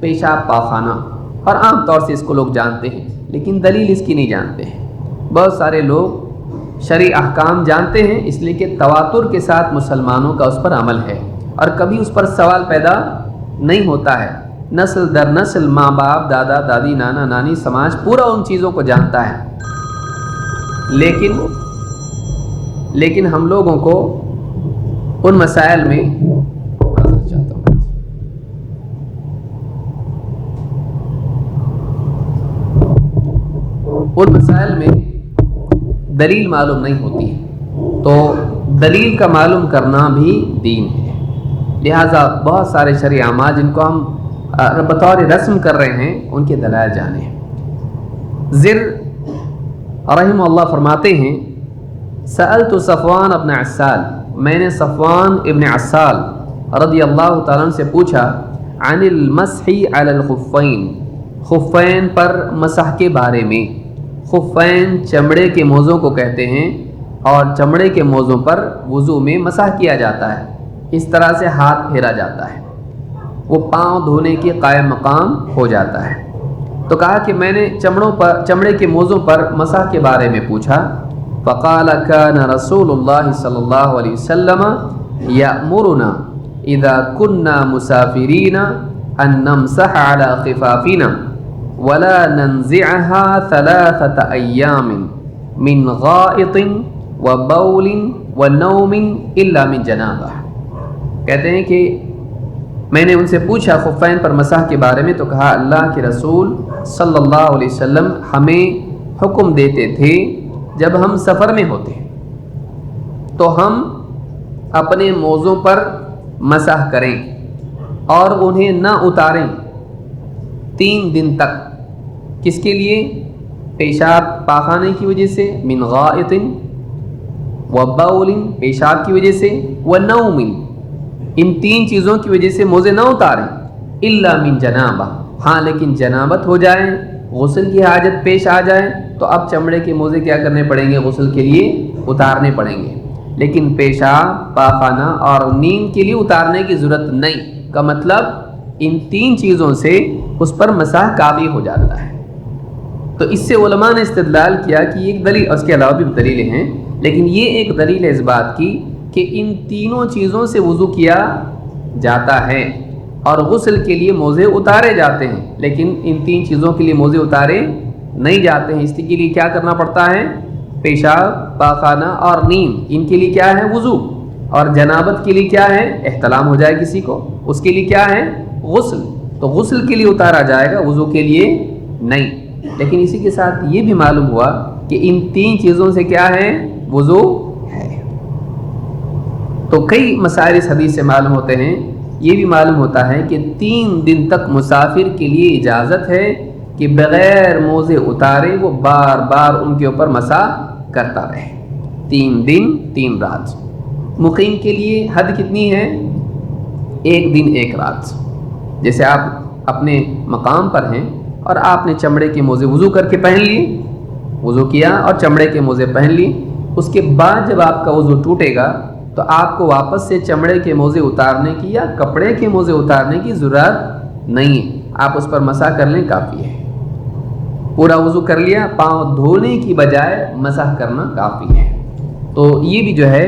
پیشاب پاخانہ، اور عام طور سے اس کو لوگ جانتے ہیں لیکن دلیل اس کی نہیں جانتے ہیں۔ بہت سارے لوگ شرعی احکام جانتے ہیں اس لیے کہ تواتر کے ساتھ مسلمانوں کا اس پر عمل ہے، اور کبھی اس پر سوال پیدا نہیں ہوتا ہے۔ نسل در نسل ماں باپ، دادا دادی، نانا نانی، سماج پورا ان چیزوں کو جانتا ہے، لیکن ہم لوگوں کو ان مسائل میں دلیل معلوم نہیں ہوتی ہے، تو دلیل کا معلوم کرنا بھی دین ہے۔ لہٰذا بہت سارے شرعی اعمال جن کو ہم بطور رسم کر رہے ہیں ان کے دلائل جانیں۔ زر رحمہ اللہ فرماتے ہیں سألت صفوان ابن عسال، میں نے صفوان ابن عسال رضی اللہ تعالیٰ عنہ سے پوچھا عن المسح علی الخفین، خفین پر مسح کے بارے میں۔ خفین چمڑے کے موزوں کو کہتے ہیں، اور چمڑے کے موزوں پر وضو میں مسح کیا جاتا ہے، اس طرح سے ہاتھ پھیرا جاتا ہے، وہ پاؤں دھونے کے قائم مقام ہو جاتا ہے۔ تو کہا کہ میں نے چمڑے کے موزوں پر مسح کے بارے میں پوچھا، فقال كان رسول اللہ صلی اللہ علیہ وسلم یأمرنا اذا كنا مسافرین ان نمسح على خفافنا ولا ننزعها 3 ایام من غائط وبول ونوم الا من جنابہ۔ کہتے ہیں کہ میں نے ان سے پوچھا خفین پر مسح کے بارے میں، تو کہا اللہ کے رسول صلی اللہ علیہ وسلم ہمیں حکم دیتے تھے جب ہم سفر میں ہوتے تو ہم اپنے موزوں پر مسح کریں اور انہیں نہ اتاریں 3 دن تک۔ کس کے لیے؟ پیشاب پاخانے کی وجہ سے، من غائط وبول پیشاب کی وجہ سے، ونوم ان 3 چیزوں کی وجہ سے موزے نہ اتاریں، الا من جنابہ ہاں لیکن جنابت ہو جائے، غسل کی حاجت پیش آ جائے تو اب چمڑے کے موزے کیا کرنے پڑیں گے؟ غسل کے لیے اتارنے پڑیں گے، لیکن پیشاب پاخانہ اور نیند کے لیے اتارنے کی ضرورت نہیں۔ کا مطلب ان 3 چیزوں سے اس پر مسح کافی ہو جاتا ہے۔ تو اس سے علماء نے استدلال کیا کہ یہ ایک دلیل، اس کے علاوہ بھی دلیلیں ہیں لیکن یہ ایک دلیل ہے اس بات کی کہ ان تینوں چیزوں سے وضو کیا جاتا ہے اور غسل کے لیے موزے اتارے جاتے ہیں، لیکن ان 3 چیزوں کے لیے موزے اتارے نہیں جاتے ہیں۔ اس کے لیے کیا کرنا پڑتا ہے؟ پیشاب پاخانہ اور نیند، ان کے لیے کیا ہے؟ وضو۔ اور جنابت کے لیے کیا ہے؟ احتلام ہو جائے کسی کو، اس کے لیے کیا ہے؟ غسل۔ تو غسل کے لیے اتارا جائے گا، وضو کے لیے نہیں۔ لیکن اسی کے ساتھ یہ بھی معلوم ہوا کہ ان 3 چیزوں سے کیا ہے؟ وضو ہے۔ تو کئی مسائل اس حدیث سے معلوم ہوتے ہیں۔ یہ بھی معلوم ہوتا ہے کہ 3 دن تک مسافر کے لیے اجازت ہے کہ بغیر موزے اتارے وہ بار بار ان کے اوپر مسح کرتا رہے، 3 دن 3 رات۔ مقیم کے لیے حد کتنی ہے؟ 1 دن 1 رات۔ جیسے آپ اپنے مقام پر ہیں اور آپ نے چمڑے کے موزے وضو کر کے پہن لیے، وضو کیا اور چمڑے کے موزے پہن لی، اس کے بعد جب آپ کا وضو ٹوٹے گا تو آپ کو واپس سے چمڑے کے موزے اتارنے کی یا کپڑے کے موزے اتارنے کی ضرورت نہیں ہے، آپ اس پر مسح کر لیں کافی ہے۔ پورا وضو کر لیا، پاؤں دھونے کی بجائے مسح کرنا کافی ہے۔ تو یہ بھی جو ہے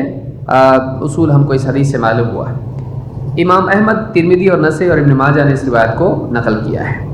اصول ہم کو اس حدیث سے معلوم ہوا ہے۔ امام احمد، ترمذی اور نسائی اور ابن ماجہ نے اس روایت کو نقل کیا ہے۔